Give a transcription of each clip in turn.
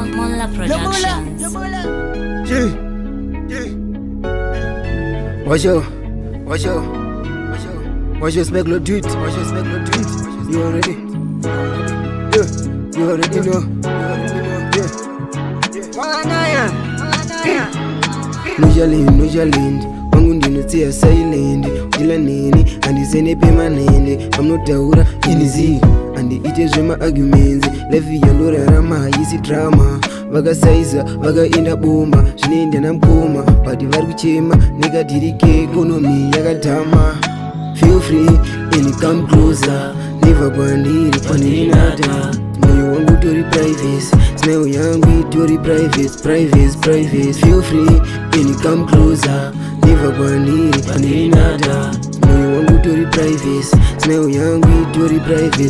Mula Productions. Watch your smack, dude. You already? Yeah, you already know. Nonchalant, wangu ndinotsiya silent. Ujila nini, andisene permanent. Pamnotaura inizi, andiite zvema-arguments. Life yandorarama haisi drama. Vakasaiza, vakaenda bomba, zvinoenda namukoma. But vari kuchema, nekadhirike economy yakadhama. Feel free and come closer. Never kwandiri kwaninata. Moyo wangu tori privacy, smell yangu tori privacy. Feel free and come closer. Never kwandiri kwaninata. Moyo wangu tori privacy, smell yangu tori privacy.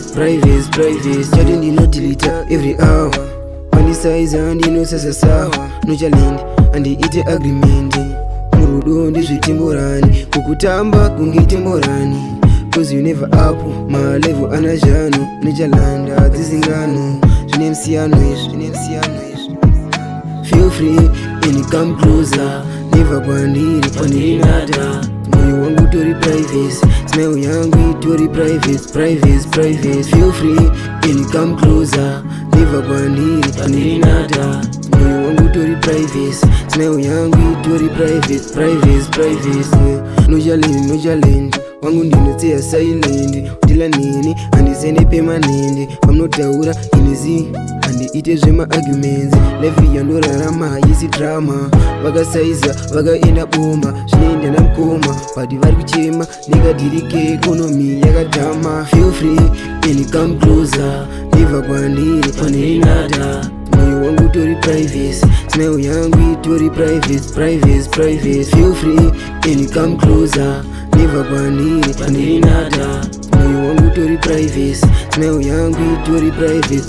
Chati ndinotilita every hour. Pandisaiza ndinosasa sawa. Nonchalant andiite agreement. Murudo ndizvitimborani, kukutamba kungitimborani. Cause you never up, my level anajano. Nonchalant adzisingano, zvine msiyano izvi. Feel free and come closer. Never kwandiri kwaninata. Moyo wangu tori privacy, smell yangu tori privacy. Feel free and come closer. Never kwandiri kwaninata. Moyo wangu tori privacy, smell yangu tori privacy. Nonchalant, wangu ndinotsiya silent. Ujila nini, andisene permanent. Pamnotaura inizi, andiite zvema-arguments. Life yandorarama haisi drama. Vakasaiza, vakaenda bomba, zvinoenda namukoma. But vari kuchema, nekadhirike economy yakadhama. Feel free and come closer. Never kwandiri kwaninata. Moyo wangu tori privacy, smell yangu tori privacy. Feel free and come closer. Never kwandiri kwaninata. Moyo wangu tori privacy, smell yangu tori privacy.